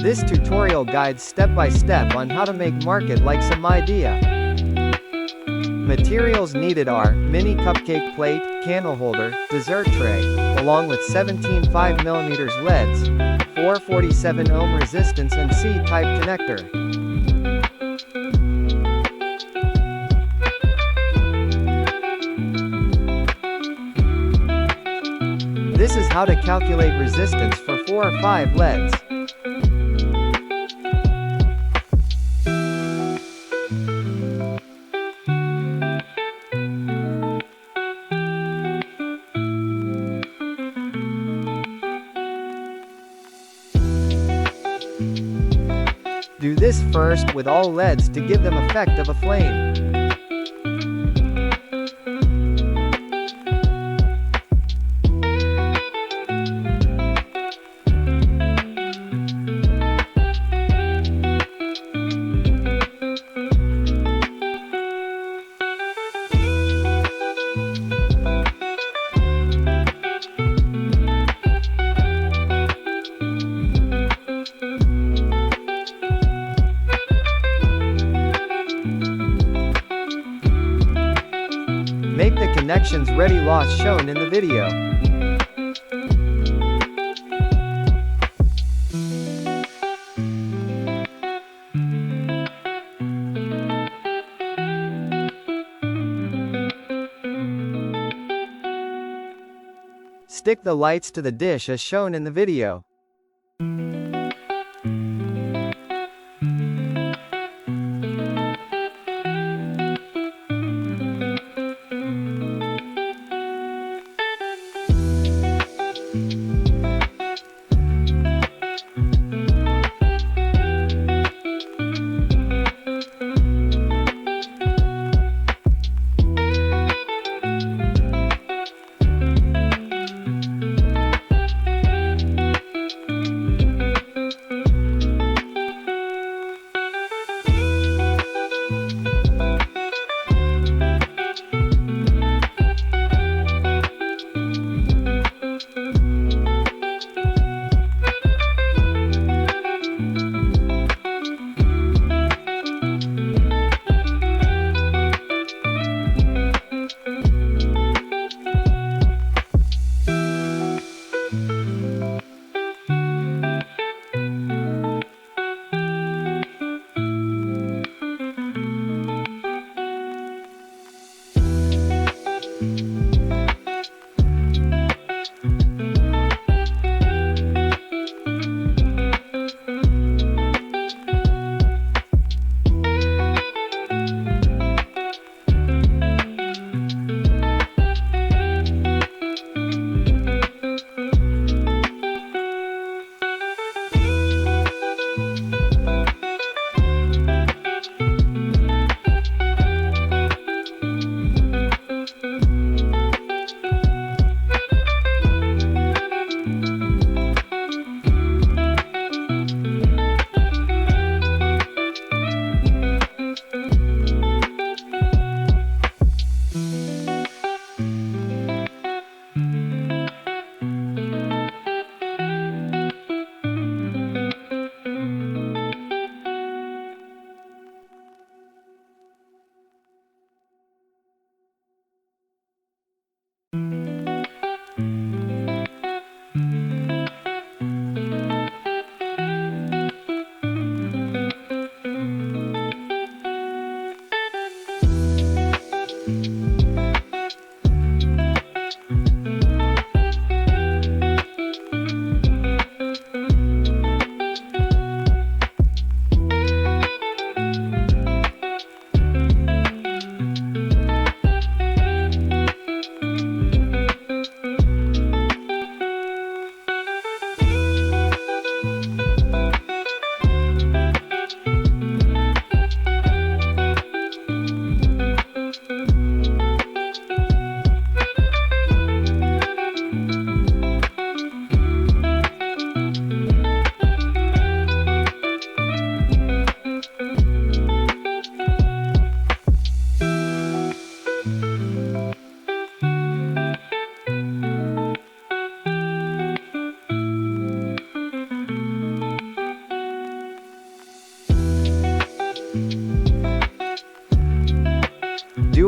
This tutorial guides step by step on how to make market like Samai Diya. Materials needed are, mini cupcake plate, candle holder, dessert tray, along with 17 5mm LEDs, 447 ohm resistance and C-type connector. This is how to calculate resistance for 4 or 5 LEDs. Do this first with all LEDs to give them effect of a flame. Make the connections ready loss shown in the video. Stick the lights to the dish as shown in the video.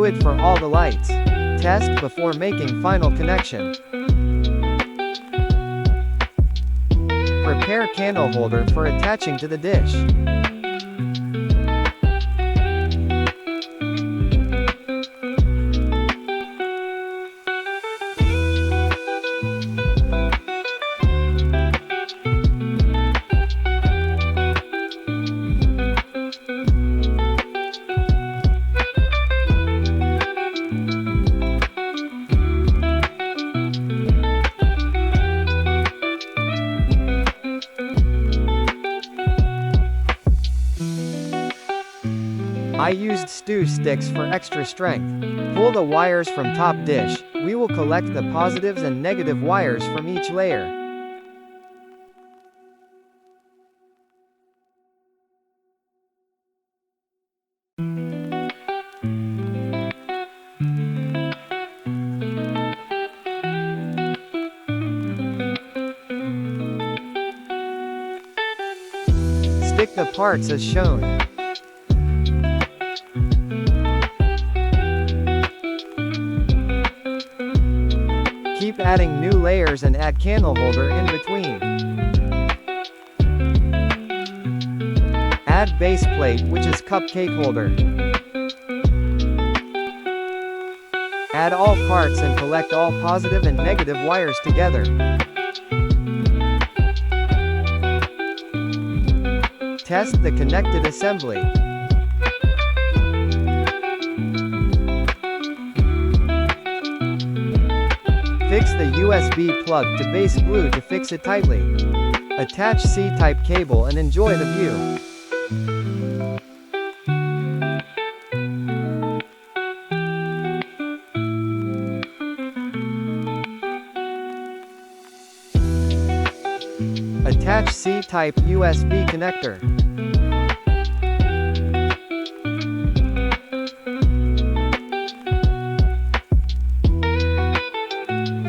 Do it for all the lights. Test before making final connection. Prepare candle holder for attaching to the dish. I used stew sticks for extra strength. Pull the wires from top dish. We will collect the positives and negative wires from each layer. Stick the parts as shown. Keep adding new layers and add candle holder in between. Add base plate, which is cupcake holder. Add all parts and collect all positive and negative wires together. Test the connected assembly. Fix the USB plug to base glue to fix it tightly. Attach C-type cable and enjoy the view. Attach C-type USB connector.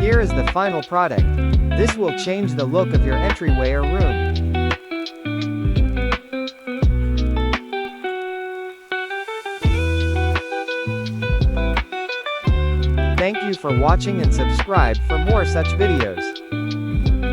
Here is the final product. This will change the look of your entryway or room. Thank you for watching and subscribe for more such videos.